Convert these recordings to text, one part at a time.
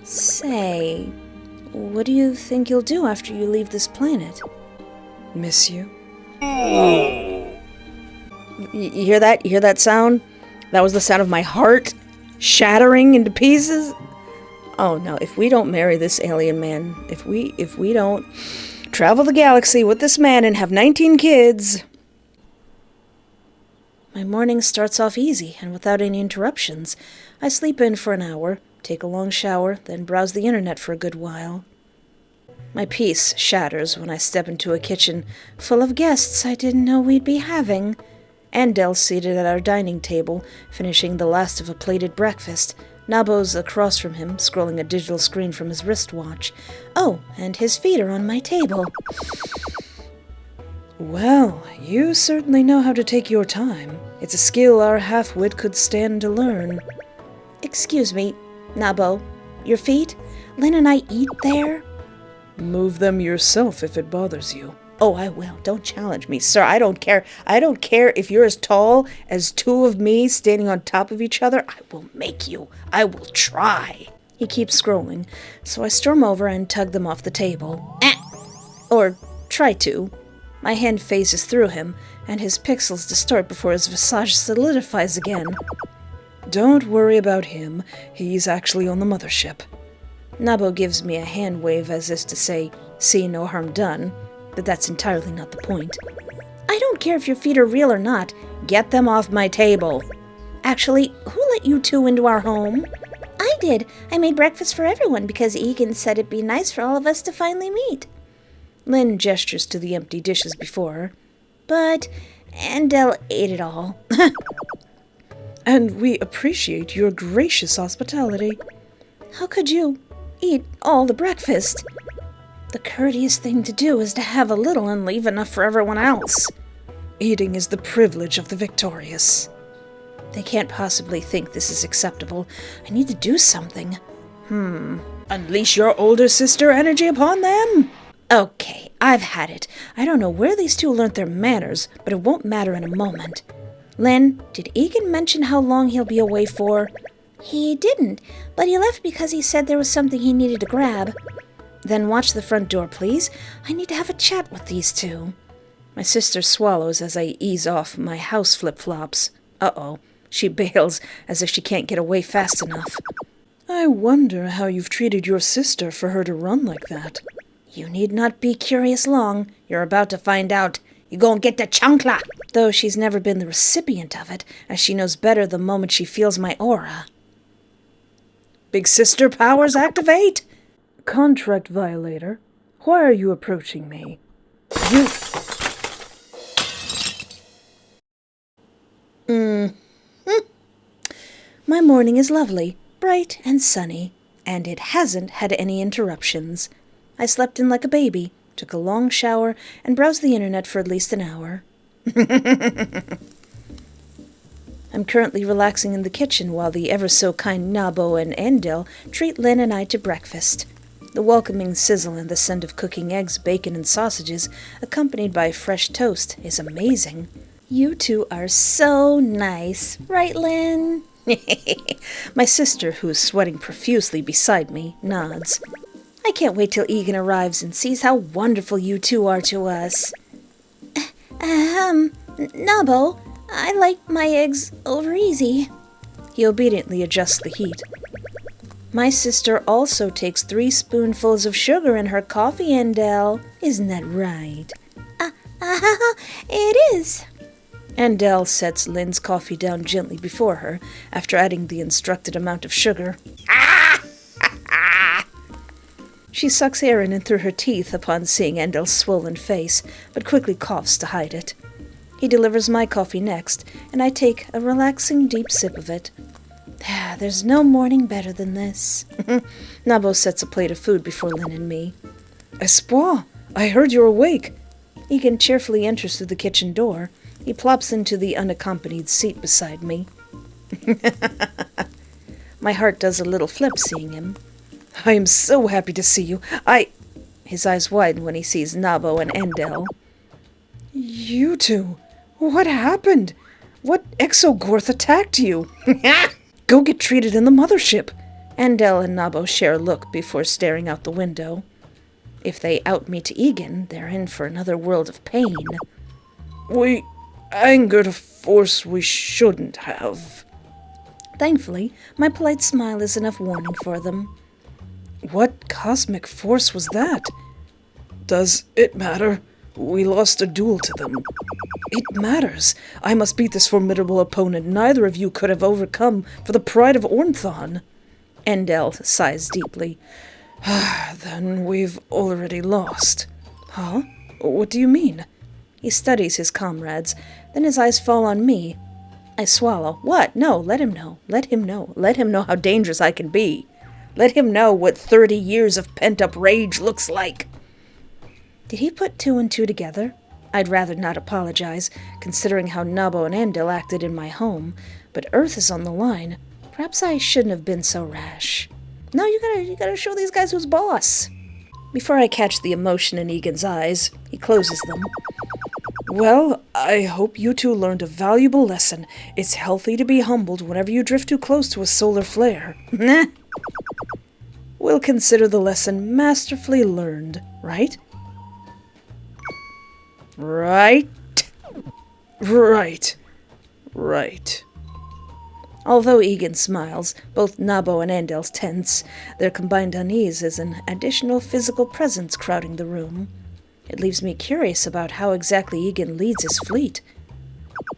Say, what do you think you'll do after you leave this planet? Miss you? You hear that? You hear that sound? That was the sound of my heart shattering into pieces. Oh no, if we don't marry this alien man, if we don't travel the galaxy with this man and have 19 kids... My morning starts off easy and without any interruptions. I sleep in for an hour, take a long shower, then browse the internet for a good while. My peace shatters when I step into a kitchen full of guests I didn't know we'd be having. Andelle seated at our dining table, finishing the last of a plated breakfast. Nabo's across from him, scrolling a digital screen from his wristwatch. Oh, and his feet are on my table. Well, you certainly know how to take your time. It's a skill our half-wit could stand to learn. Excuse me, Nabo, your feet? Lynn and I eat there? Move them yourself if it bothers you. Oh, I will. Don't challenge me, sir. I don't care. I don't care if you're as tall as two of me standing on top of each other. I will make you. I will try. He keeps scrolling, so I storm over and tug them off the table. Or try to. My hand phases through him, and his pixels distort before his visage solidifies again. Don't worry about him. He's actually on the mothership. Nabo gives me a hand wave as if to say, see no harm done, but that's entirely not the point. I don't care if your feet are real or not. Get them off my table. Actually, who let you two into our home? I did. I made breakfast for everyone because Egen said it'd be nice for all of us to finally meet. Lynn gestures to the empty dishes before her. But Andelle ate it all. And we appreciate your gracious hospitality. How could you eat all the breakfast? The courteous thing to do is to have a little and leave enough for everyone else. Eating is the privilege of the victorious. They can't possibly think this is acceptable. I need to do something. Unleash your older sister energy upon them? Okay, I've had it. I don't know where these two learnt their manners, but it won't matter in a moment. Lynn, did Egen mention how long he'll be away for? He didn't, but he left because he said there was something he needed to grab. Then watch the front door, please. I need to have a chat with these two. My sister swallows as I ease off my house flip-flops. Uh-oh. She bails as if she can't get away fast enough. I wonder how you've treated your sister for her to run like that. You need not be curious long. You're about to find out. You gon' get the chancla. Though she's never been the recipient of it, as she knows better the moment she feels my aura. Big sister powers activate! Contract violator, why are you approaching me? My morning is lovely, bright and sunny, and it hasn't had any interruptions. I slept in like a baby, took a long shower, and browsed the internet for at least an hour. I'm currently relaxing in the kitchen while the ever-so-kind Nabo and Andelle treat Lynn and I to breakfast. The welcoming sizzle and the scent of cooking eggs, bacon, and sausages, accompanied by fresh toast, is amazing. You two are so nice, right, Lynn? My sister, who's sweating profusely beside me, nods. I can't wait till Egen arrives and sees how wonderful you two are to us. Nabo, I like my eggs over easy. He obediently adjusts the heat. My sister also takes 3 spoonfuls of sugar in her coffee, Andelle. Isn't that right? It is. Andelle sets Lynn's coffee down gently before her, after adding the instructed amount of sugar. She sucks air in and through her teeth upon seeing Andelle's swollen face, but quickly coughs to hide it. He delivers my coffee next, and I take a relaxing deep sip of it. There's no morning better than this. Nabo sets a plate of food before Lynn and me. Espoir, I heard you're awake. Egen cheerfully enters through the kitchen door. He plops into the unaccompanied seat beside me. My heart does a little flip seeing him. I am so happy to see you. His eyes widen when he sees Nabo and Andelle. You two, what happened? What exogorth attacked you? Go get treated in the mothership. Andelle and Nabo share a look before staring out the window. If they out me to Egen, they're in for another world of pain. We angered a force we shouldn't have. Thankfully, my polite smile is enough warning for them. What cosmic force was that? Does it matter? We lost a duel to them. It matters. I must beat this formidable opponent neither of you could have overcome for the pride of Orthon. Andelle sighs deeply. Then we've already lost. Huh? What do you mean? He studies his comrades, then his eyes fall on me. I swallow. What? No, let him know. Let him know. Let him know how dangerous I can be. Let him know what 30 years of pent-up rage looks like. Did he put 2 and 2 together? I'd rather not apologize, considering how Nabo and Andelle acted in my home, but Earth is on the line. Perhaps I shouldn't have been so rash. No, you gotta show these guys who's boss. Before I catch the emotion in Egen's eyes, he closes them. Well, I hope you two learned a valuable lesson. It's healthy to be humbled whenever you drift too close to a solar flare. Nah. We'll consider the lesson masterfully learned, right? Right. Although Egen smiles, both Nabo and Andelle's tense. Their combined unease is an additional physical presence crowding the room. It leaves me curious about how exactly Egen leads his fleet.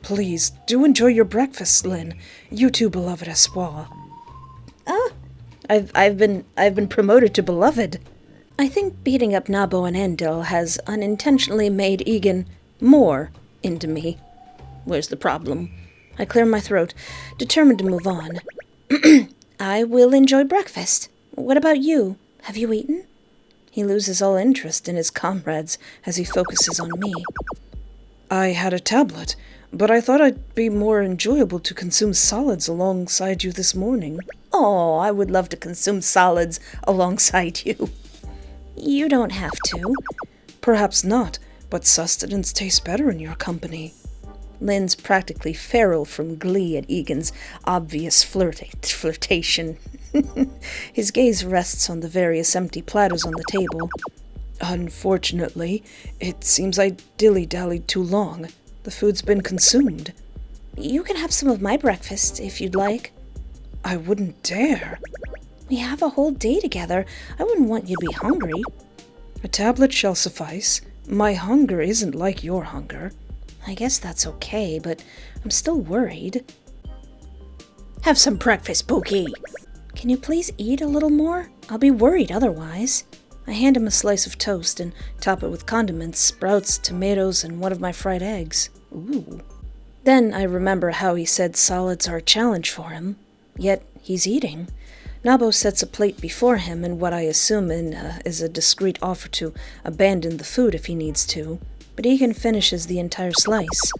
Please, do enjoy your breakfast, Lynn. You too, beloved Espoir. I've been promoted to beloved. I think beating up Nabo and Andelle has unintentionally made Egen more into me. Where's the problem? I clear my throat, determined to move on. I will enjoy breakfast. What about you? Have you eaten? He loses all interest in his comrades as he focuses on me. I had a tablet, but I thought it'd be more enjoyable to consume solids alongside you this morning. Oh, I would love to consume solids alongside you. You don't have to. Perhaps not, but sustenance tastes better in your company. Lynn's practically feral from glee at Egen's obvious flirtation. His gaze rests on the various empty platters on the table. Unfortunately, it seems I dilly-dallied too long. The food's been consumed. You can have some of my breakfast, if you'd like. I wouldn't dare. We have a whole day together. I wouldn't want you to be hungry. A tablet shall suffice. My hunger isn't like your hunger. I guess that's okay, but I'm still worried. Have some breakfast, Bookie. Can you please eat a little more? I'll be worried otherwise. I hand him a slice of toast and top it with condiments, sprouts, tomatoes, and one of my fried eggs. Ooh. Then I remember how he said solids are a challenge for him. Yet he's eating. Nabo sets a plate before him in what I assume is a discreet offer to abandon the food if he needs to, but Egen finishes the entire slice.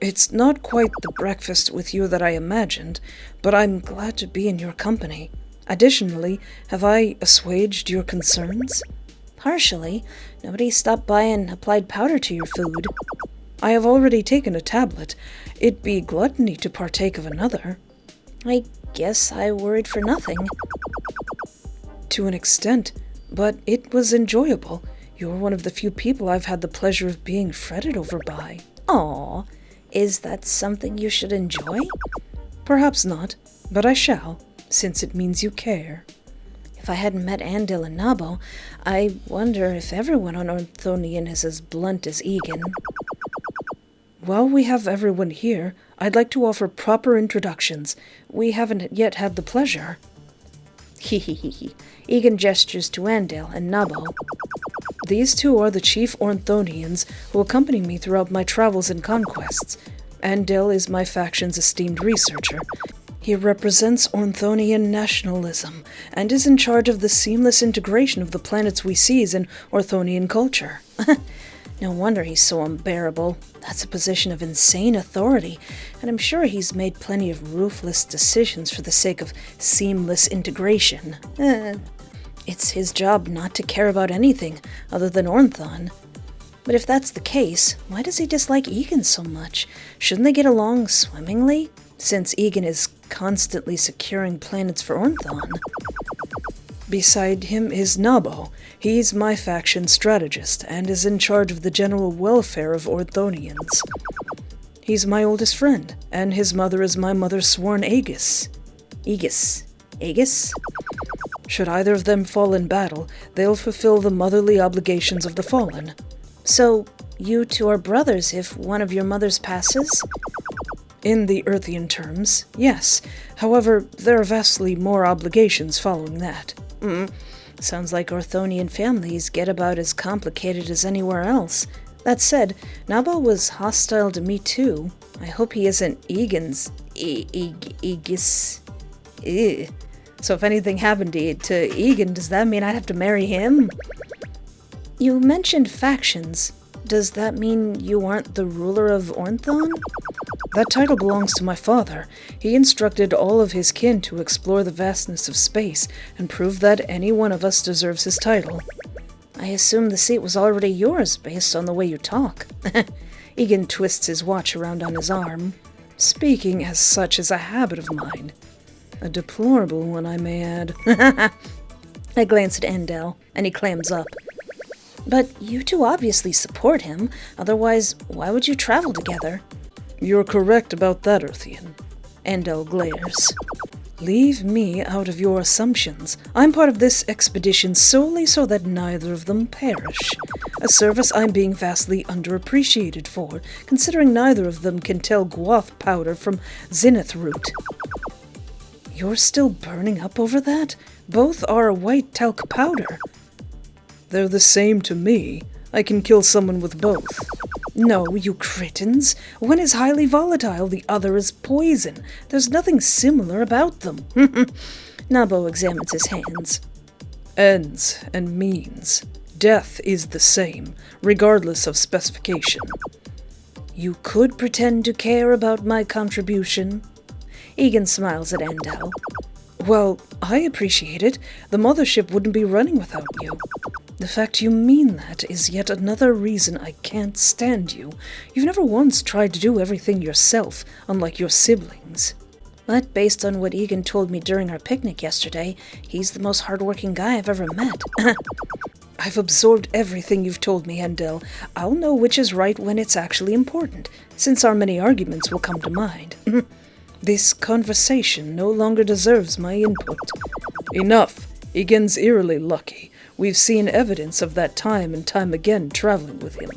It's not quite the breakfast with you that I imagined, but I'm glad to be in your company. Additionally, have I assuaged your concerns? Partially. Nobody stopped by and applied powder to your food. I have already taken a tablet. It'd be gluttony to partake of another. I guess I worried for nothing. To an extent, but it was enjoyable. You're one of the few people I've had the pleasure of being fretted over by. Aw, is that something you should enjoy? Perhaps not, but I shall, since it means you care. If I hadn't met Andelle and Nabo, I wonder if everyone on Orthonian is as blunt as Egen. While we have everyone here, I'd like to offer proper introductions. We haven't yet had the pleasure. Hehehe. Egen gestures to Andelle and Nabo. These two are the chief Orthonians who accompany me throughout my travels and conquests. Andelle is my faction's esteemed researcher. He represents Orthonian nationalism and is in charge of the seamless integration of the planets we seize in Orthonian culture. No wonder he's so unbearable. That's a position of insane authority, and I'm sure he's made plenty of ruthless decisions for the sake of seamless integration. It's his job not to care about anything other than Orthon. But if that's the case, why does he dislike Egen so much? Shouldn't they get along swimmingly, since Egen is constantly securing planets for Orthon? Beside him is Nabo. He's my faction strategist and is in charge of the general welfare of Orthonians. He's my oldest friend, and his mother is my mother's sworn Aegis. Aegis? Should either of them fall in battle, they'll fulfill the motherly obligations of the fallen. So, you two are brothers if one of your mothers passes? In the Earthian terms, yes. However, there are vastly more obligations following that. Sounds like Orthonian families get about as complicated as anywhere else. That said, Nabo was hostile to me too. I hope he isn't Egen's Aegis. Ew. So if anything happened to Egen, does that mean I'd have to marry him? You mentioned factions. Does that mean you aren't the ruler of Orthon? That title belongs to my father. He instructed all of his kin to explore the vastness of space and prove that any one of us deserves his title. I assume the seat was already yours based on the way you talk. Egen twists his watch around on his arm. Speaking as such is a habit of mine. A deplorable one, I may add. I glance at Andelle, and he clams up. But you two obviously support him, otherwise why would you travel together? You're correct about that, Earthian. Andelle glares. Leave me out of your assumptions. I'm part of this expedition solely so that neither of them perish. A service I'm being vastly underappreciated for, considering neither of them can tell guath powder from zenith root. You're still burning up over that? Both are a white talc powder. They're the same to me. I can kill someone with both. No, you cretins. One is highly volatile, the other is poison. There's nothing similar about them. Nabo examines his hands. Ends and means. Death is the same, regardless of specification. You could pretend to care about my contribution. Egen smiles at Andelle. Well, I appreciate it. The mothership wouldn't be running without you. The fact you mean that is yet another reason I can't stand you. You've never once tried to do everything yourself, unlike your siblings. But based on what Egen told me during our picnic yesterday, he's the most hardworking guy I've ever met. I've absorbed everything you've told me, Andelle. I'll know which is right when it's actually important, since our many arguments will come to mind. This conversation no longer deserves my input. Enough. Egen's eerily lucky. We've seen evidence of that time and time again traveling with him.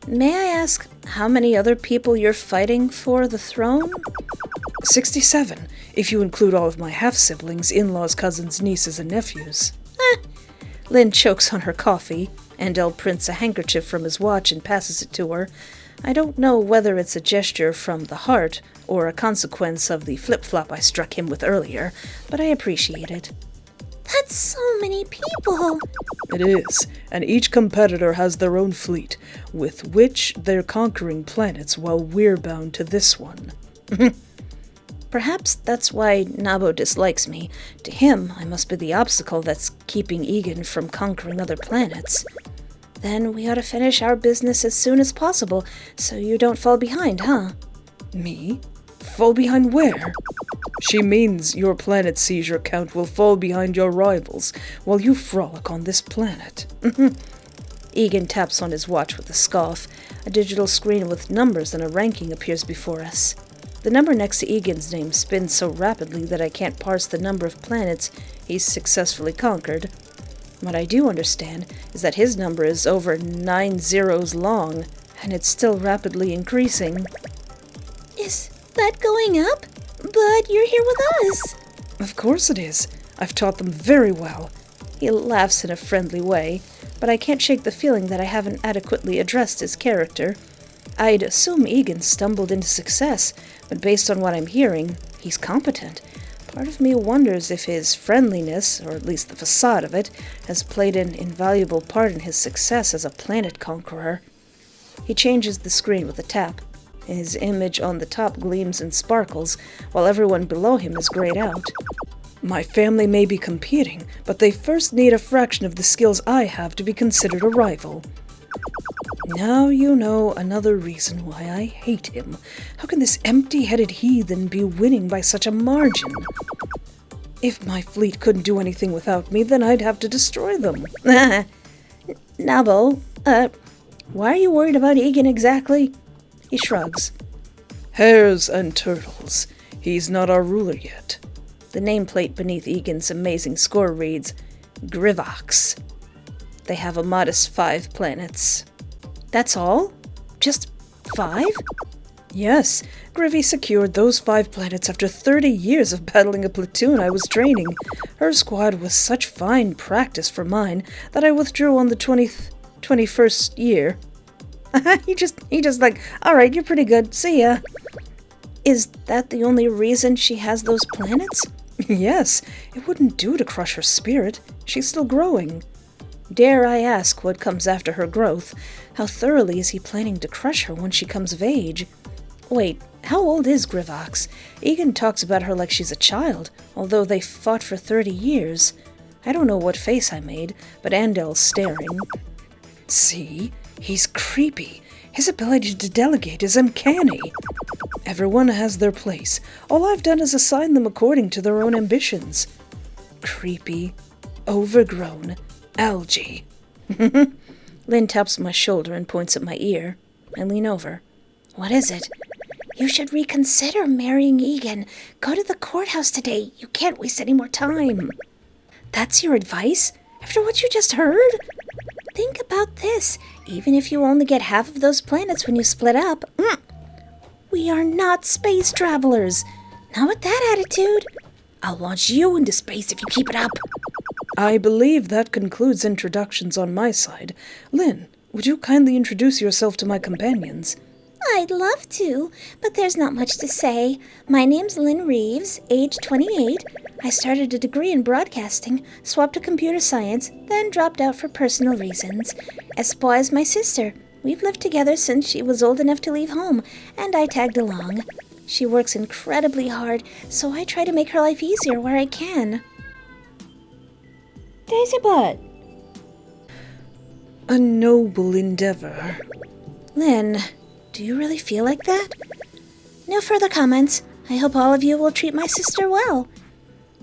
May I ask how many other people you're fighting for the throne? 67, if you include all of my half-siblings, in-laws, cousins, nieces, and nephews. Lynn chokes on her coffee. Andelle prints a handkerchief from his watch and passes it to her. I don't know whether it's a gesture from the heart or a consequence of the flip-flop I struck him with earlier, but I appreciate it. That's so many people. It is, and each competitor has their own fleet, with which they're conquering planets while we're bound to this one. Perhaps that's why Nabo dislikes me. To him, I must be the obstacle that's keeping Egen from conquering other planets. Then we ought to finish our business as soon as possible, so you don't fall behind, huh? Me? Fall behind where? She means your planet seizure count will fall behind your rivals, while you frolic on this planet. Egen taps on his watch with a scoff. A digital screen with numbers and a ranking appears before us. The number next to Egen's name spins so rapidly that I can't parse the number of planets he's successfully conquered. What I do understand is that his number is over 9 zeros long, and it's still rapidly increasing. Is that going up? But you're here with us. Of course it is. I've taught them very well. He laughs in a friendly way, but I can't shake the feeling that I haven't adequately addressed his character. I'd assume Egen stumbled into success, but based on what I'm hearing, he's competent. Part of me wonders if his friendliness, or at least the facade of it, has played an invaluable part in his success as a planet conqueror. He changes the screen with a tap. His image on the top gleams and sparkles, while everyone below him is grayed out. My family may be competing, but they first need a fraction of the skills I have to be considered a rival. Now you know another reason why I hate him. How can this empty-headed heathen be winning by such a margin? If my fleet couldn't do anything without me, then I'd have to destroy them. Nabo, why are you worried about Egen exactly? He shrugs. Hares and turtles. He's not our ruler yet. The nameplate beneath Egen's amazing score reads, Grivvax. They have a modest 5 planets. That's all? Just 5? Yes, Grivy secured those 5 planets after 30 years of battling a platoon I was training. Her squad was such fine practice for mine that I withdrew on the 21st year. he just like, alright, you're pretty good, see ya. Is that the only reason she has those planets? Yes, it wouldn't do to crush her spirit. She's still growing. Dare I ask what comes after her growth? How thoroughly is he planning to crush her when she comes of age? Wait, how old is Grivvax? Egen talks about her like she's a child, although they fought for 30 years. I don't know what face I made, but Andelle's staring. See? He's creepy. His ability to delegate is uncanny. Everyone has their place. All I've done is assign them according to their own ambitions. Creepy, overgrown, algae. Lynn taps my shoulder and points at my ear. I lean over. What is it? You should reconsider marrying Egen. Go to the courthouse today. You can't waste any more time. That's your advice? After what you just heard? Think about this. Even if you only get half of those planets when you split up, we are not space travelers. Not with that attitude. I'll launch you into space if you keep it up. I believe that concludes introductions on my side. Lynn, would you kindly introduce yourself to my companions? I'd love to, but there's not much to say. My name's Lynn Reeves, age 28. I started a degree in broadcasting, swapped to computer science, then dropped out for personal reasons. Espoir is my sister. We've lived together since she was old enough to leave home, and I tagged along. She works incredibly hard, so I try to make her life easier where I can. Daisy Butt. A noble endeavor. Lynn, do you really feel like that? No further comments. I hope all of you will treat my sister well.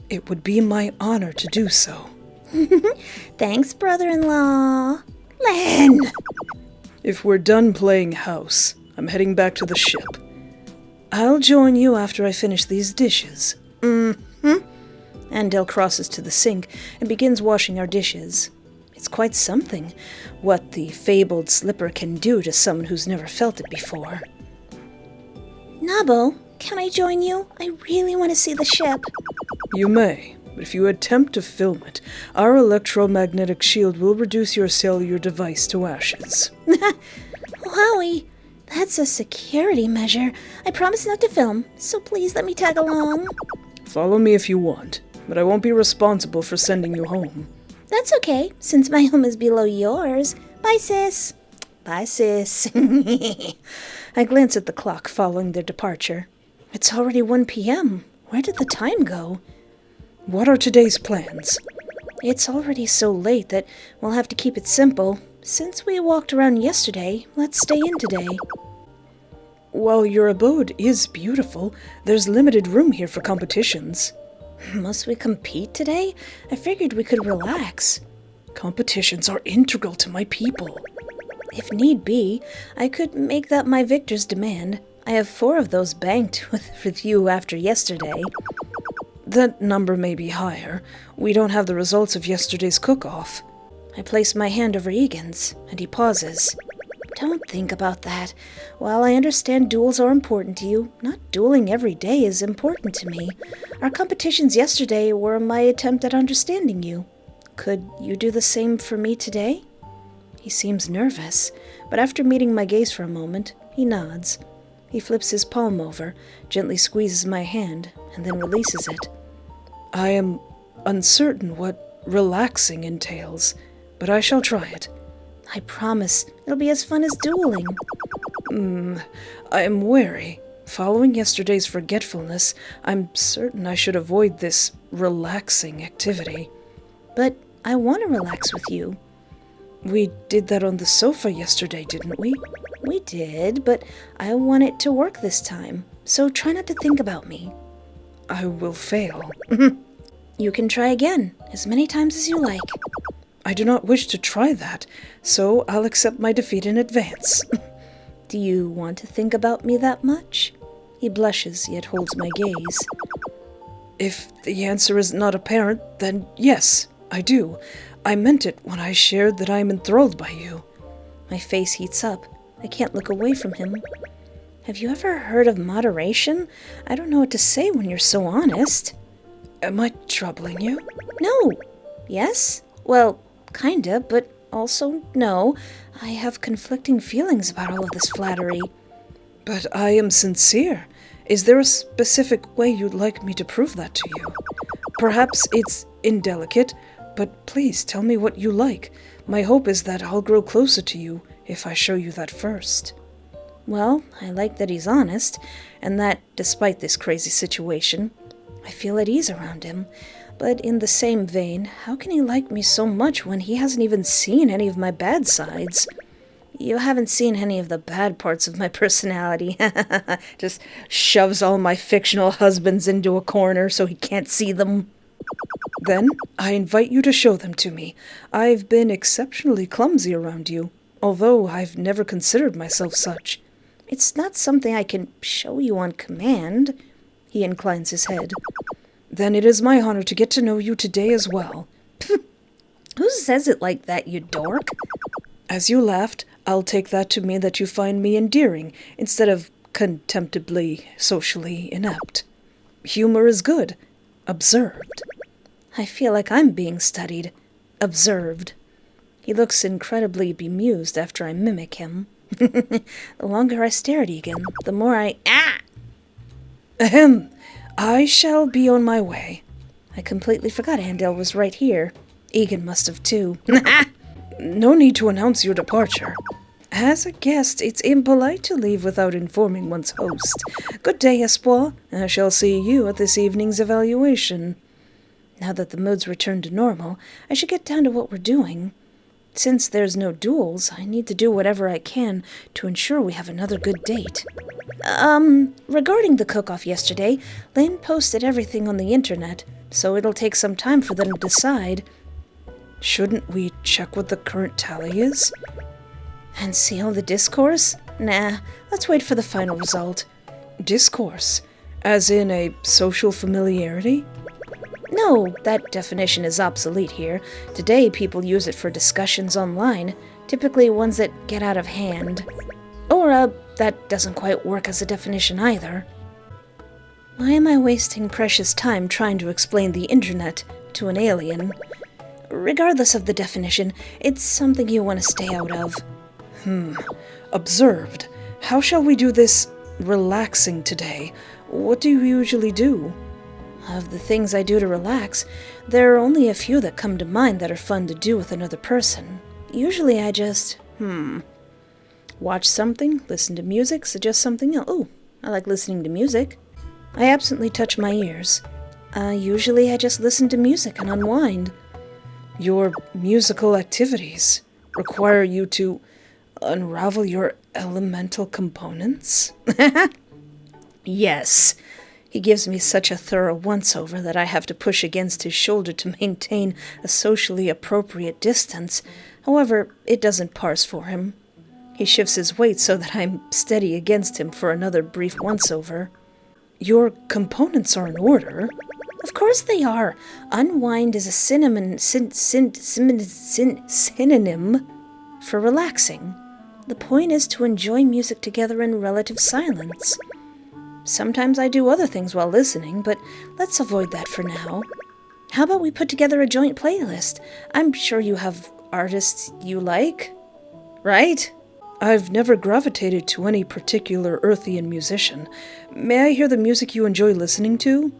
It would be my honor to do so. Thanks, brother-in-law. Lynn! If we're done playing house, I'm heading back to the ship. I'll join you after I finish these dishes. Andelle crosses to the sink and begins washing our dishes. It's quite something, what the fabled slipper can do to someone who's never felt it before. Nabo, can I join you? I really want to see the ship. You may, but if you attempt to film it, our electromagnetic shield will reduce your cellular device to ashes. Wowie, that's a security measure. I promise not to film, so please let me tag along. Follow me if you want, but I won't be responsible for sending you home. That's okay, since my home is below yours. Bye, sis. Bye, sis. I glance at the clock following their departure. It's already 1 p.m. Where did the time go? What are today's plans? It's already so late that we'll have to keep it simple. Since we walked around yesterday, let's stay in today. While your abode is beautiful, there's limited room here for competitions. Must we compete today? I figured we could relax. Competitions are integral to my people. If need be, I could make that my victor's demand. I have 4 of those banked with you after yesterday. That number may be higher. We don't have the results of yesterday's cook-off. I place my hand over Egen's, and he pauses. Don't think about that. While I understand duels are important to you, not dueling every day is important to me. Our competitions yesterday were my attempt at understanding you. Could you do the same for me today? He seems nervous, but after meeting my gaze for a moment, he nods. He flips his palm over, gently squeezes my hand, and then releases it. I am uncertain what relaxing entails, but I shall try it. I promise it'll be as fun as dueling. I am wary. Following yesterday's forgetfulness, I'm certain I should avoid this relaxing activity. But I want to relax with you. We did that on the sofa yesterday, didn't we? We did, but I want it to work this time, so try not to think about me. I will fail. You can try again, as many times as you like. I do not wish to try that, so I'll accept my defeat in advance. Do you want to think about me that much? He blushes, yet holds my gaze. If the answer is not apparent, then yes, I do. I meant it when I shared that I am enthralled by you. My face heats up. I can't look away from him. Have you ever heard of moderation? I don't know what to say when you're so honest. Am I troubling you? No. Yes? Well, kinda, but also no. I have conflicting feelings about all of this flattery. But I am sincere. Is there a specific way you'd like me to prove that to you? Perhaps it's indelicate, but please tell me what you like. My hope is that I'll grow closer to you if I show you that first. Well, I like that he's honest, and that, despite this crazy situation, I feel at ease around him. But in the same vein, how can he like me so much when he hasn't even seen any of my bad sides? You haven't seen any of the bad parts of my personality. Just shoves all my fictional husbands into a corner so he can't see them. Then, I invite you to show them to me. I've been exceptionally clumsy around you, although I've never considered myself such. It's not something I can show you on command. He inclines his head. Then it is my honor to get to know you today as well. Who says it like that, you dork? As you laughed, I'll take that to mean that you find me endearing, instead of contemptibly socially inept. Humor is good. Observed. I feel like I'm being studied. Observed. He looks incredibly bemused after I mimic him. The longer I stare at Egen, the more I... Ahem. I shall be on my way. I completely forgot Andelle was right here. Egen must have too. No need to announce your departure. As a guest, it's impolite to leave without informing one's host. Good day, Espoir. I shall see you at this evening's evaluation. Now that the mood's returned to normal, I should get down to what we're doing. Since there's no duels, I need to do whatever I can to ensure we have another good date. Regarding the cook-off yesterday, Lynn posted everything on the internet, so it'll take some time for them to decide. Shouldn't we check what the current tally is? And seal the discourse? Nah, let's wait for the final result. Discourse? As in a social familiarity? No, that definition is obsolete here. Today, people use it for discussions online, typically ones that get out of hand. Or, that doesn't quite work as a definition either. Why am I wasting precious time trying to explain the internet to an alien? Regardless of the definition, it's something you want to stay out of. Observed. How shall we do this relaxing today? What do you usually do? Of the things I do to relax, there are only a few that come to mind that are fun to do with another person. Usually I just, watch something, listen to music, suggest something else. Oh, I like listening to music. I absently touch my ears. Usually I just listen to music and unwind. Your musical activities require you to unravel your elemental components? Yes. He gives me such a thorough once-over that I have to push against his shoulder to maintain a socially appropriate distance. However, it doesn't parse for him. He shifts his weight so that I'm steady against him for another brief once-over. Your components are in order. Of course they are. Unwind is a synonym for relaxing. The point is to enjoy music together in relative silence. Sometimes I do other things while listening, but let's avoid that for now. How about we put together a joint playlist? I'm sure you have artists you like, right? I've never gravitated to any particular Earthian musician. May I hear the music you enjoy listening to?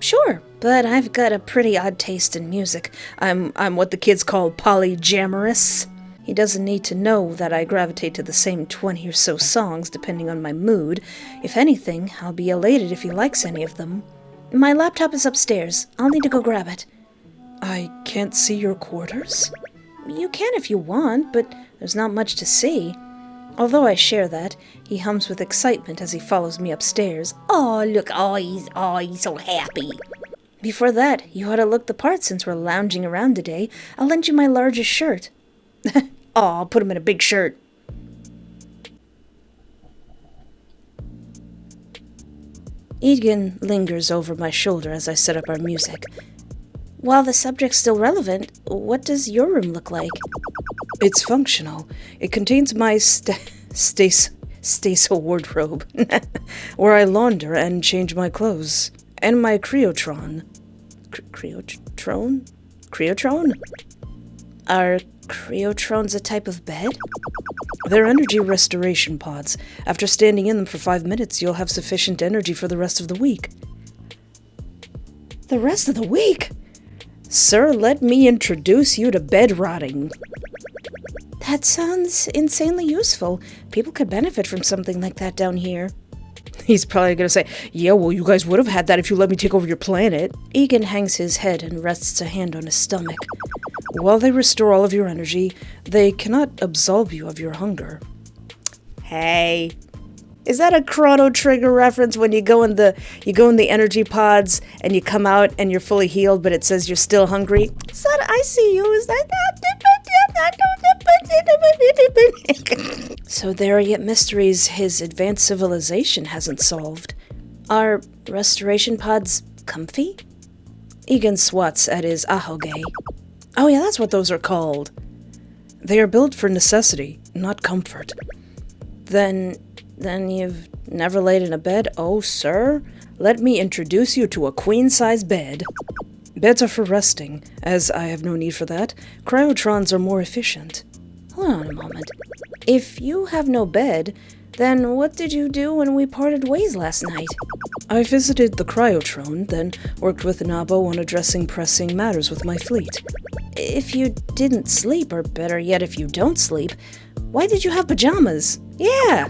Sure, but I've got a pretty odd taste in music. I'm what the kids call polyamorous. He doesn't need to know that I gravitate to the same 20 or so songs depending on my mood. If anything, I'll be elated if he likes any of them. My laptop is upstairs. I'll need to go grab it. I can't see your quarters? You can if you want, but there's not much to see. Although I share that, he hums with excitement as he follows me upstairs. Oh, look, he's so happy. Before that, you ought to look the part since we're lounging around today. I'll lend you my largest shirt. I'll put him in a big shirt. Egen lingers over my shoulder as I set up our music. While the subject's still relevant, what does your room look like? It's functional. It contains my Staso wardrobe, where I launder and change my clothes, and my criotrone. Criotrone? Criotrone? Are criotrones a type of bed? They're energy restoration pods. After standing in them for 5 minutes, you'll have sufficient energy for the rest of the week. The rest of the week? Sir, let me introduce you to bed rotting. That sounds insanely useful. People could benefit from something like that down here. He's probably going to say, yeah, well, you guys would have had that if you let me take over your planet. Egen hangs his head and rests a hand on his stomach. While they restore all of your energy, they cannot absolve you of your hunger. Hey, is that a Chrono Trigger reference when you go in the energy pods and you come out and you're fully healed, but it says you're still hungry? Son, I see you. Is that? So there are yet mysteries his advanced civilization hasn't solved. Are restoration pods comfy? Egen swats at his ahoge. Oh yeah, that's what those are called. They are built for necessity, not comfort. Then you've never laid in a bed? Oh, sir, let me introduce you to a queen-size bed. Beds are for resting, as I have no need for that. Cryotrons are more efficient. Hold on a moment. If you have no bed, then what did you do when we parted ways last night? I visited the cryotrone, then worked with Nabo on addressing pressing matters with my fleet. If you didn't sleep, or better yet, if you don't sleep, why did you have pajamas? Yeah!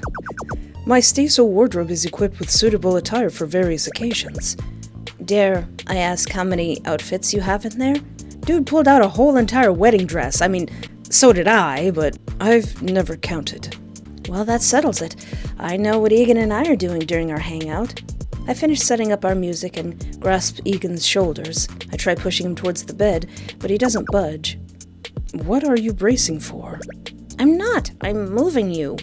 My Staso wardrobe is equipped with suitable attire for various occasions. Dare I ask how many outfits you have in there? Dude pulled out a whole entire wedding dress. I mean, so did I, but I've never counted. Well, that settles it. I know what Egen and I are doing during our hangout. I finish setting up our music and grasp Egan's shoulders. I try pushing him towards the bed, but he doesn't budge. What are you bracing for? I'm not. I'm moving you.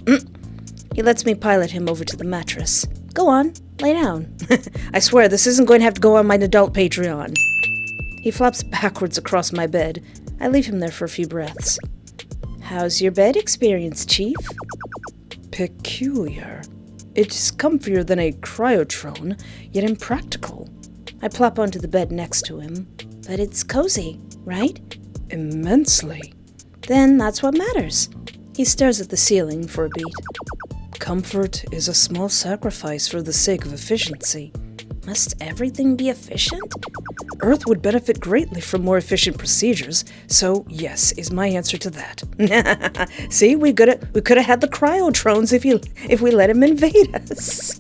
He lets me pilot him over to the mattress. Go on, lay down. I swear this isn't going to have to go on my adult Patreon. He flops backwards across my bed. I leave him there for a few breaths. How's your bed experience, Chief? Peculiar. It's comfier than a cryotrone, yet impractical. I plop onto the bed next to him. But it's cozy, right? Immensely. Then that's what matters. He stares at the ceiling for a beat. Comfort is a small sacrifice for the sake of efficiency. Must everything be efficient? Earth would benefit greatly from more efficient procedures, so yes is my answer to that. See, we could have had the cryotrones if we let him invade us.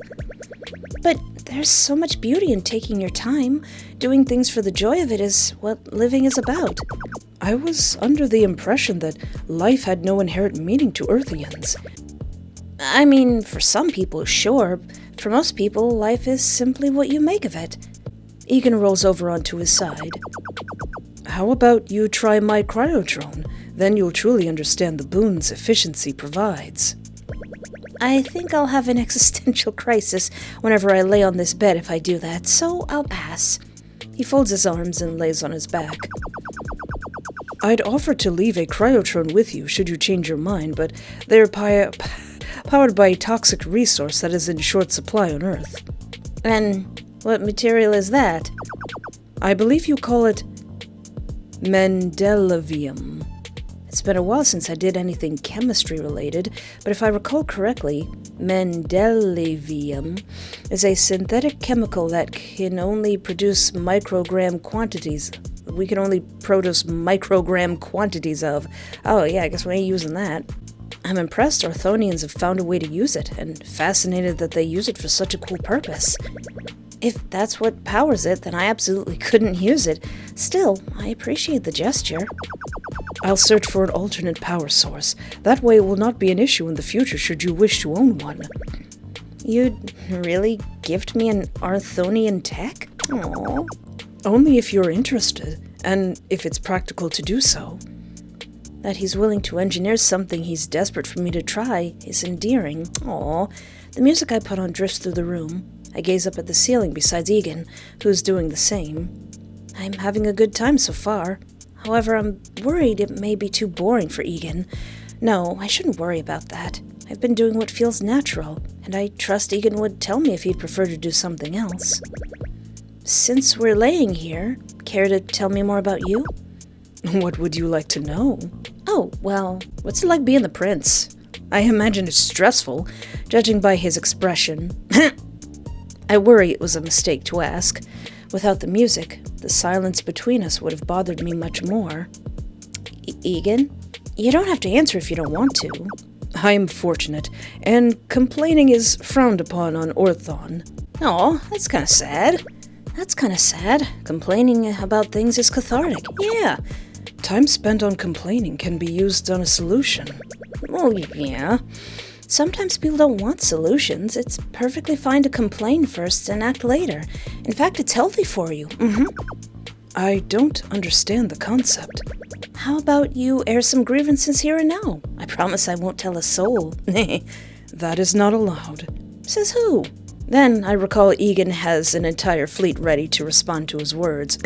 But there's so much beauty in taking your time. Doing things for the joy of it is what living is about. I was under the impression that life had no inherent meaning to Earthians. I mean, for some people, sure. For most people, life is simply what you make of it. Egen rolls over onto his side. How about you try my cryotrone? Then you'll truly understand the boons efficiency provides. I think I'll have an existential crisis whenever I lay on this bed if I do that, so I'll pass. He folds his arms and lays on his back. I'd offer to leave a cryotrone with you should you change your mind, but they're powered by a toxic resource that is in short supply on Earth. And what material is that? I believe you call it Mendelevium. It's been a while since I did anything chemistry-related, but if I recall correctly, Mendelevium is a synthetic chemical that can only produce microgram quantities. We can only produce microgram quantities of. Oh yeah, I guess we ain't using that. I'm impressed Orthonians have found a way to use it, and fascinated that they use it for such a cool purpose. If that's what powers it, then I absolutely couldn't use it. Still, I appreciate the gesture. I'll search for an alternate power source. That way it will not be an issue in the future should you wish to own one. You'd really gift me an Orthonian tech? Aww. Only if you're interested, and if it's practical to do so. That he's willing to engineer something he's desperate for me to try is endearing. Aw. The music I put on drifts through the room. I gaze up at the ceiling beside Egen, who's doing the same. I'm having a good time so far. However, I'm worried it may be too boring for Egen. No, I shouldn't worry about that. I've been doing what feels natural, and I trust Egen would tell me if he'd prefer to do something else. Since we're laying here, care to tell me more about you? What would you like to know? Oh, well, what's it like being the prince? I imagine it's stressful, judging by his expression. I worry it was a mistake to ask. Without the music, the silence between us would have bothered me much more. Egen? You don't have to answer if you don't want to. I am fortunate, and complaining is frowned upon on Orthon. Aw, that's kind of sad. That's kind of sad. Complaining about things is cathartic. Yeah. Time spent on complaining can be used on a solution. Well, yeah. Sometimes people don't want solutions. It's perfectly fine to complain first and act later. In fact, it's healthy for you. I don't understand the concept. How about you air some grievances here and now? I promise I won't tell a soul. That is not allowed. Says who? Then I recall Egen has an entire fleet ready to respond to his words.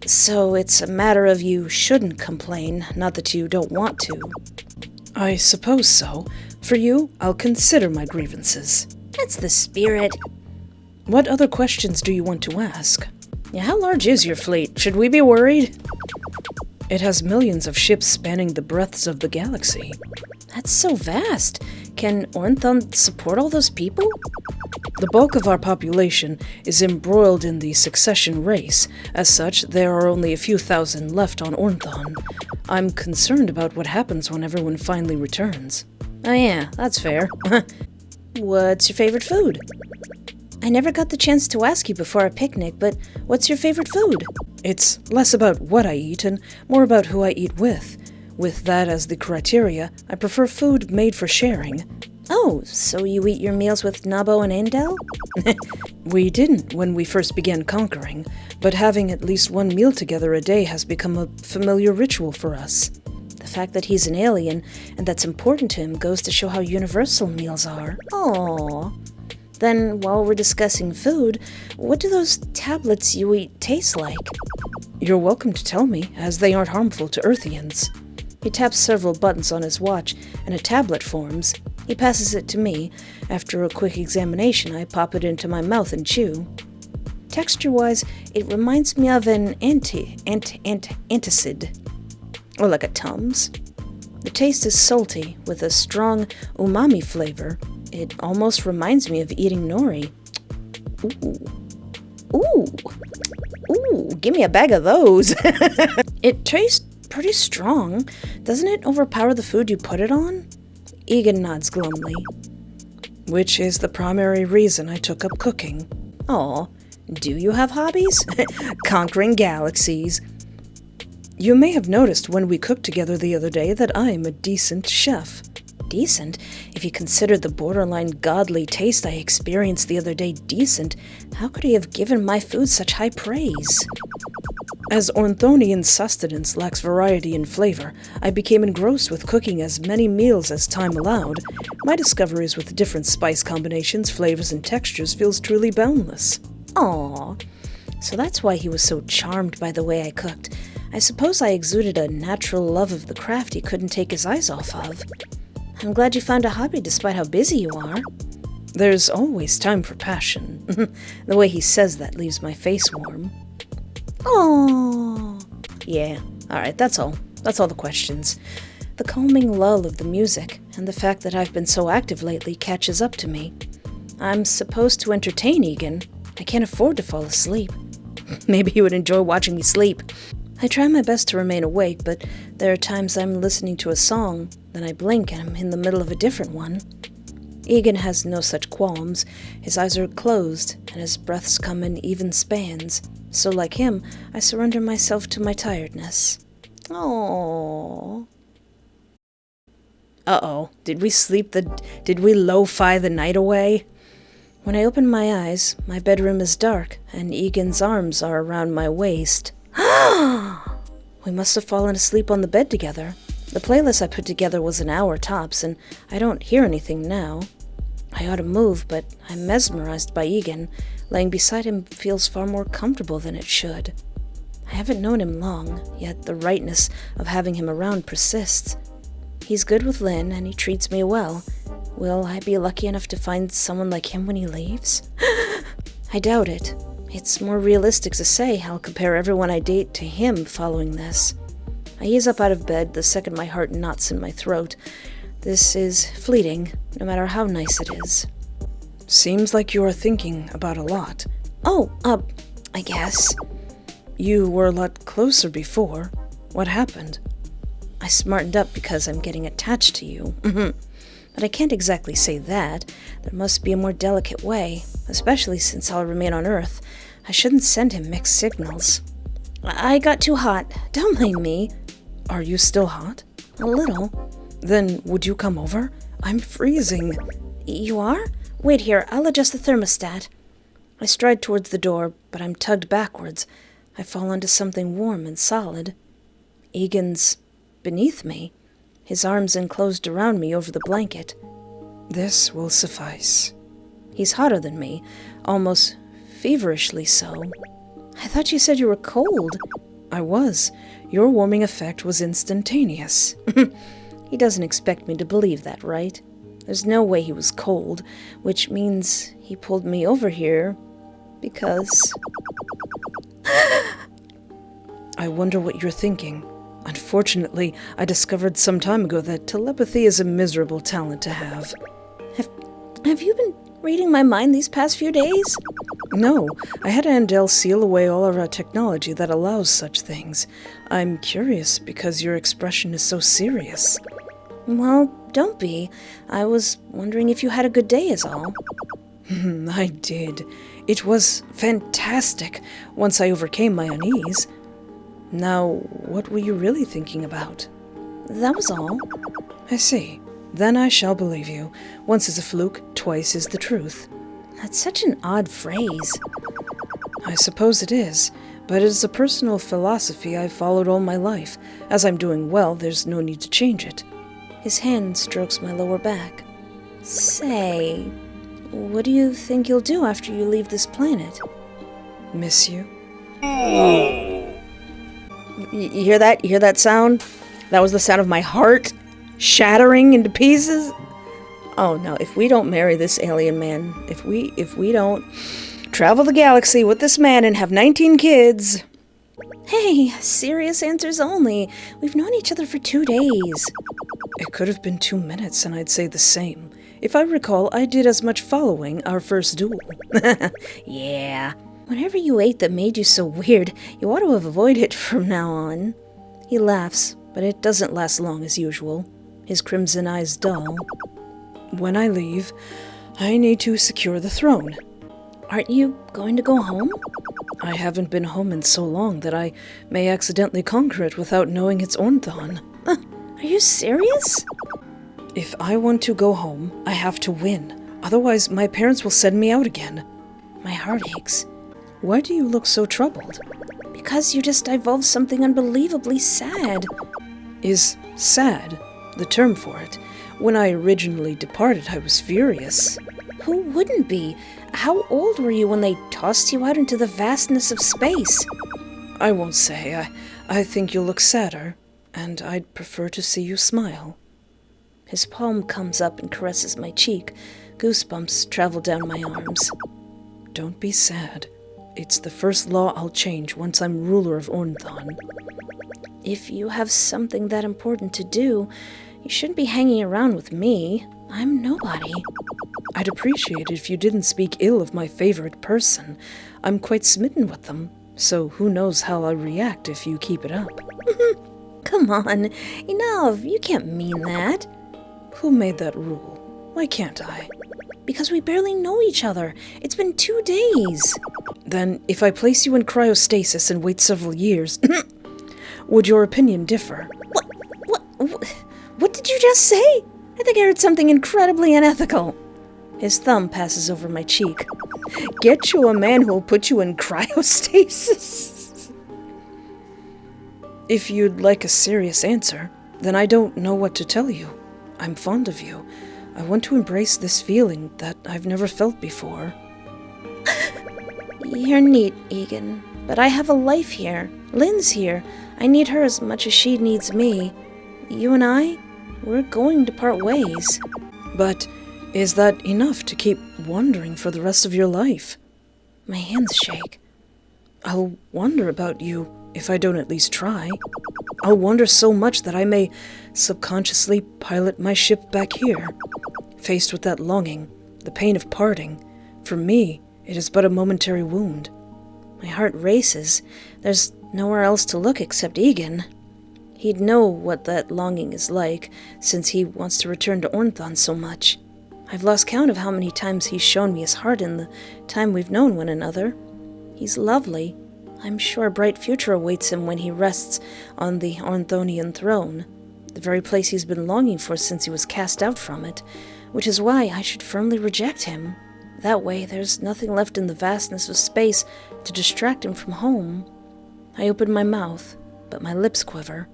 So it's a matter of you shouldn't complain, not that you don't want to. I suppose so. For you, I'll consider my grievances. That's the spirit. What other questions do you want to ask? Yeah, how large is your fleet? Should we be worried? It has millions of ships spanning the breadths of the galaxy. That's so vast. Can Orthon support all those people? The bulk of our population is embroiled in the succession race. As such, there are only a few thousand left on Orthon. I'm concerned about what happens when everyone finally returns. Oh yeah, that's fair. What's your favorite food? I never got the chance to ask you before our picnic, but what's your favorite food? It's less about what I eat and more about who I eat with. With that as the criteria, I prefer food made for sharing. Oh, so you eat your meals with Nabo and Andelle? We didn't when we first began conquering, but having at least one meal together a day has become a familiar ritual for us. The fact that he's an alien and that's important to him goes to show how universal meals are. Aww. Then, while we're discussing food, what do those tablets you eat taste like? You're welcome to tell me, as they aren't harmful to Earthians. He taps several buttons on his watch, and a tablet forms. He passes it to me. After a quick examination, I pop it into my mouth and chew. Texture-wise, it reminds me of an antacid, or like a Tums. The taste is salty, with a strong umami flavor. It almost reminds me of eating nori. Ooh, give me a bag of those. It tastes pretty strong. Doesn't it overpower the food you put it on? Egen nods glumly. Which is the primary reason I took up cooking. Aw, do you have hobbies? Conquering galaxies. You may have noticed when we cooked together the other day that I'm a decent chef. Decent? If you consider the borderline godly taste I experienced the other day decent, how could he have given my food such high praise? As Orthonian sustenance lacks variety and flavor, I became engrossed with cooking as many meals as time allowed. My discoveries with different spice combinations, flavors, and textures feels truly boundless. Aw, so that's why he was so charmed by the way I cooked. I suppose I exuded a natural love of the craft he couldn't take his eyes off of. I'm glad you found a hobby despite how busy you are. There's always time for passion. The way he says that leaves my face warm. Oh, yeah, alright, that's all. That's all the questions. The calming lull of the music, and the fact that I've been so active lately catches up to me. I'm supposed to entertain Egen. I can't afford to fall asleep. Maybe he would enjoy watching me sleep. I try my best to remain awake, but there are times I'm listening to a song, then I blink and I'm in the middle of a different one. Egen has no such qualms. His eyes are closed, and his breaths come in even spans. So like him, I surrender myself to my tiredness. Oh. Uh-oh. Did we lo-fi the night away? When I open my eyes, my bedroom is dark, and Egen's arms are around my waist. We must have fallen asleep on the bed together. The playlist I put together was an hour tops, and I don't hear anything now. I ought to move, but I'm mesmerized by Egen. Laying beside him feels far more comfortable than it should. I haven't known him long, yet the rightness of having him around persists. He's good with Lynn, and he treats me well. Will I be lucky enough to find someone like him when he leaves? I doubt it. It's more realistic to say I'll compare everyone I date to him following this. I ease up out of bed the second my heart knots in my throat. This is fleeting, no matter how nice it is. Seems like you are thinking about a lot. I guess. You were a lot closer before. What happened? I smartened up because I'm getting attached to you. But I can't exactly say that. There must be a more delicate way, especially since I'll remain on Earth. I shouldn't send him mixed signals. I got too hot. Don't blame me. Are you still hot? A little. Then would you come over? I'm freezing. You are? Wait here, I'll adjust the thermostat. I stride towards the door, but I'm tugged backwards. I fall into something warm and solid. Egen's beneath me, his arms enclosed around me over the blanket. This will suffice. He's hotter than me, almost feverishly so. I thought you said you were cold. I was. Your warming effect was instantaneous. He doesn't expect me to believe that, right? There's no way he was cold, which means he pulled me over here because... I wonder what you're thinking. Unfortunately, I discovered some time ago that telepathy is a miserable talent to have. Have you been reading my mind these past few days? No, I had Andelle seal away all of our technology that allows such things. I'm curious because your expression is so serious. Well, don't be. I was wondering if you had a good day is all. I did. It was fantastic once I overcame my unease. Now, what were you really thinking about? That was all. I see. Then I shall believe you. Once is a fluke, twice is the truth. That's such an odd phrase. I suppose it is, but it is a personal philosophy I've followed all my life. As I'm doing well, there's no need to change it. His hand strokes my lower back. Say, what do you think you'll do after you leave this planet? Miss you? You hear that? You hear that sound? That was the sound of my heart shattering into pieces. Oh no, if we don't marry this alien man, if we don't travel the galaxy with this man and have 19 kids... Hey, serious answers only. We've known each other for 2 days. It could have been 2 minutes and I'd say the same. If I recall, I did as much following our first duel. Yeah. Whatever you ate that made you so weird, you ought to have avoided it from now on. He laughs, but it doesn't last long as usual. His crimson eyes dull. When I leave, I need to secure the throne. Aren't you going to go home? I haven't been home in so long that I may accidentally conquer it without knowing it's Orthon. Are you serious? If I want to go home, I have to win. Otherwise, my parents will send me out again. My heart aches. Why do you look so troubled? Because you just divulged something unbelievably sad. Is sad the term for it? When I originally departed, I was furious. Who wouldn't be? How old were you when they tossed you out into the vastness of space? I won't say. I think you'll look sadder, and I'd prefer to see you smile. His palm comes up and caresses my cheek. Goosebumps travel down my arms. Don't be sad. It's the first law I'll change once I'm ruler of Orthon. If you have something that important to do, you shouldn't be hanging around with me. I'm nobody. I'd appreciate it if you didn't speak ill of my favorite person. I'm quite smitten with them, so who knows how I'll react if you keep it up. Come on, enough. You can't mean that. Who made that rule? Why can't I? Because we barely know each other. It's been 2 days. Then, if I place you in cryostasis and wait several years, would your opinion differ? What did you just say? I think I heard something incredibly unethical. His thumb passes over my cheek. Get you a man who'll put you in cryostasis. If you'd like a serious answer, then I don't know what to tell you. I'm fond of you. I want to embrace this feeling that I've never felt before. You're neat, Egen, but I have a life here. Lynn's here. I need her as much as she needs me. You and I, we're going to part ways. But is that enough to keep wondering for the rest of your life? My hands shake. I'll wonder about you if I don't at least try. I'll wonder so much that I may subconsciously pilot my ship back here. Faced with that longing, the pain of parting, for me, it is but a momentary wound. My heart races. There's nowhere else to look except Egen. He'd know what that longing is like, since he wants to return to Orthon so much. I've lost count of how many times he's shown me his heart in the time we've known one another. He's lovely. I'm sure a bright future awaits him when he rests on the Orthonian throne, the very place he's been longing for since he was cast out from it, which is why I should firmly reject him. That way, there's nothing left in the vastness of space to distract him from home. I open my mouth, but my lips quiver.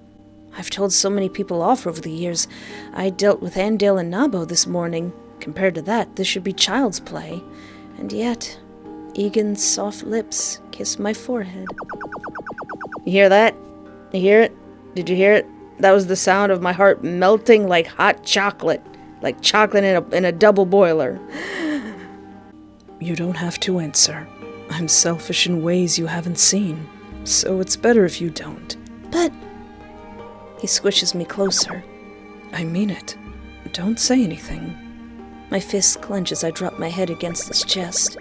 I've told so many people off over the years. I dealt with Andelle and Nabo this morning. Compared to that, this should be child's play. And yet, Egen's soft lips kiss my forehead. You hear that? You hear it? Did you hear it? That was the sound of my heart melting like hot chocolate. Like chocolate in a double boiler. You don't have to answer. I'm selfish in ways you haven't seen, so it's better if you don't. But... He squishes me closer. I mean it. Don't say anything. My fist clench as I drop my head against his chest.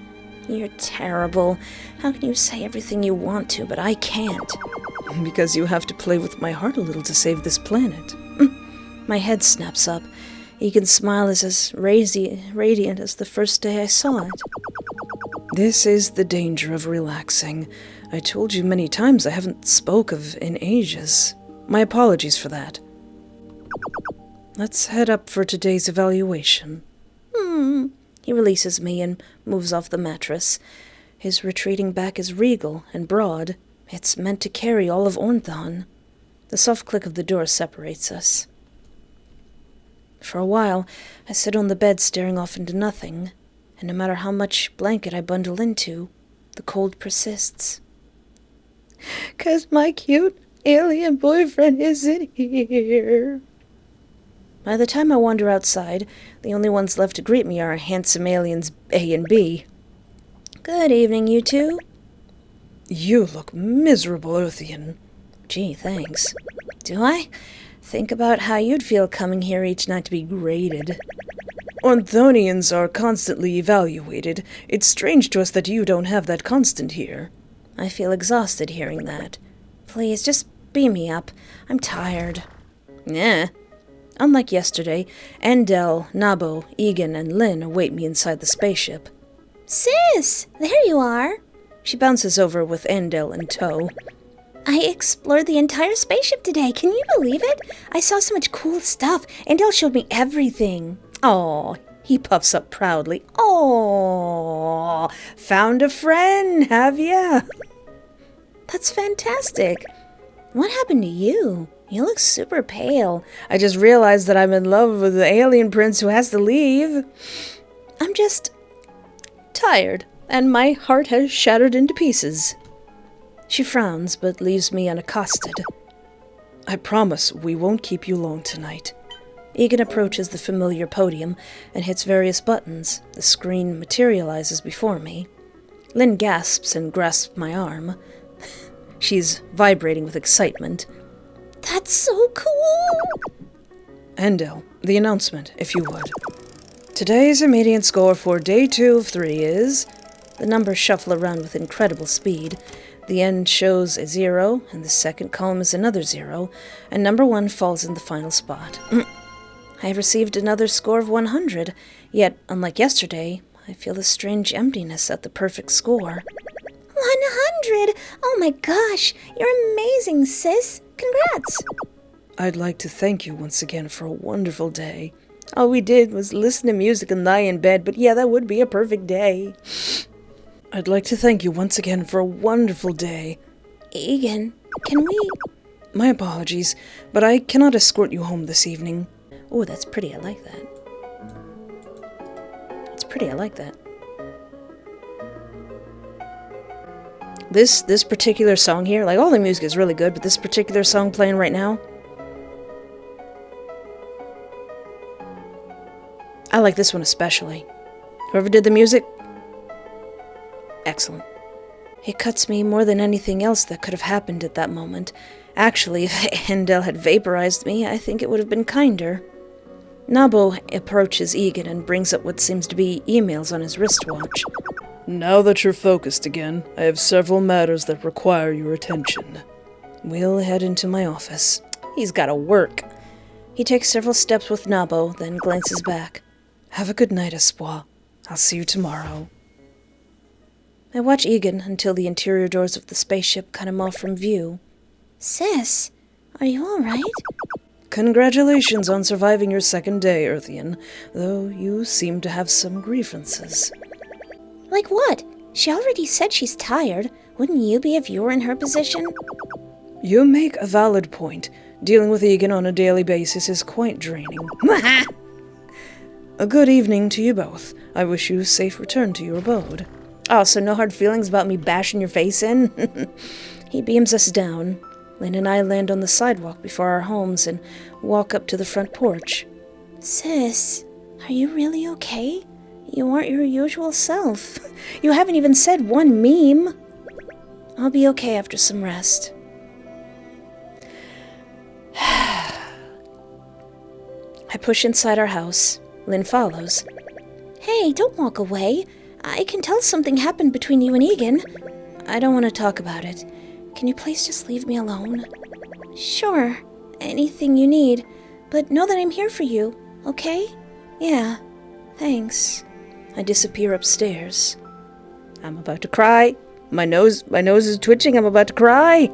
You're terrible. How can you say everything you want to, but I can't? Because you have to play with my heart a little to save this planet. My head snaps up. Egen's smile is as radiant as the first day I saw it. This is the danger of relaxing. I told you many times I haven't spoke of in ages. My apologies for that. Let's head up for today's evaluation. He releases me and moves off the mattress. His retreating back is regal and broad. It's meant to carry all of Orthon. The soft click of the door separates us. For a while, I sit on the bed staring off into nothing, and no matter how much blanket I bundle into, the cold persists. 'Cause my cute alien boyfriend isn't here. By the time I wander outside, the only ones left to greet me are handsome aliens A and B. Good evening, you two. You look miserable, Orthonian. Gee, thanks. Do I? Think about how you'd feel coming here each night to be graded. Orthonians are constantly evaluated. It's strange to us that you don't have that constant here. I feel exhausted hearing that. Please, just beam me up. I'm tired. Yeah. Unlike yesterday, Andelle, Nabo, Egen, and Lynn await me inside the spaceship. Sis, there you are. She bounces over with Andelle in tow. I explored the entire spaceship today. Can you believe it? I saw so much cool stuff. Andelle showed me everything. Aw, he puffs up proudly. Aw, found a friend, have ya? That's fantastic. What happened to you? You look super pale. I just realized that I'm in love with the alien prince who has to leave. I'm just tired, and my heart has shattered into pieces. She frowns, but leaves me unaccosted. I promise we won't keep you long tonight. Egen approaches the familiar podium and hits various buttons. The screen materializes before me. Lynn gasps and grasps my arm. She's vibrating with excitement. That's so cool! Andelle, the announcement, if you would. Today's immediate score for day 2 of 3 is... The numbers shuffle around with incredible speed. The end shows a 0, and the second column is another 0, and number 1 falls in the final spot. I have received another score of 100, yet, unlike yesterday, I feel a strange emptiness at the perfect score. 100! Oh my gosh, you're amazing, sis. Congrats! I'd like to thank you once again for a wonderful day. All we did was listen to music and lie in bed, but yeah, that would be a perfect day. I'd like to thank you once again for a wonderful day. Egen, can we... My apologies, but I cannot escort you home this evening. Oh, that's pretty. I like that. That's pretty. I like that. This particular song here, like all the music is really good, but this particular song playing right now, I like this one especially. Whoever did the music, excellent. It cuts me more than anything else that could have happened at that moment. Actually, if Andelle had vaporized me, I think it would have been kinder. Nabo approaches Egen and brings up what seems to be emails on his wristwatch. Now that you're focused again, I have several matters that require your attention. We'll head into my office. He's gotta work. He takes several steps with Nabo, then glances back. Have a good night, Espoir. I'll see you tomorrow. I watch Egen until the interior doors of the spaceship cut him off from view. Sis, are you alright? Congratulations on surviving your second day, Earthian, though you seem to have some grievances. Like what? She already said she's tired. Wouldn't you be if you were in her position? You make a valid point. Dealing with Egen on a daily basis is quite draining. A good evening to you both. I wish you a safe return to your abode. Oh, so no hard feelings about me bashing your face in? He beams us down. Lynn and I land on the sidewalk before our homes and walk up to the front porch. Sis, are you really okay? You aren't your usual self. You haven't even said one meme. I'll be okay after some rest. I push inside our house. Lynn follows. Hey, don't walk away. I can tell something happened between you and Egen. I don't want to talk about it. Can you please just leave me alone? Sure. Anything you need. But know that I'm here for you, okay? Yeah, thanks. I disappear upstairs. I'm about to cry. My nose is twitching. I'm about to cry.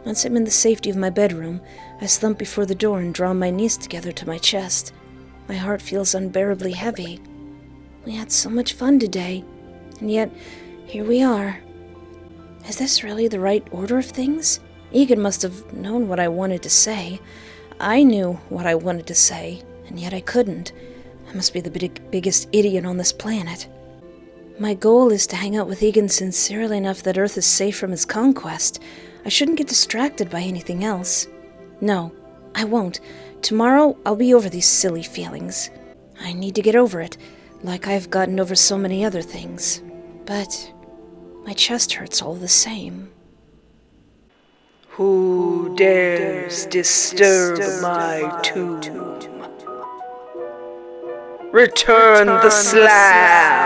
Once I'm in the safety of my bedroom, I slump before the door and draw my knees together to my chest. My heart feels unbearably heavy. We had so much fun today, and yet, here we are. Is this really the right order of things? Egen must have known what I wanted to say. I knew what I wanted to say, and yet I couldn't. I must be the biggest idiot on this planet. My goal is to hang out with Egen sincerely enough that Earth is safe from his conquest. I shouldn't get distracted by anything else. No, I won't. Tomorrow, I'll be over these silly feelings. I need to get over it, like I've gotten over so many other things. But my chest hurts all the same. Who dares disturb my tomb? Return the slab!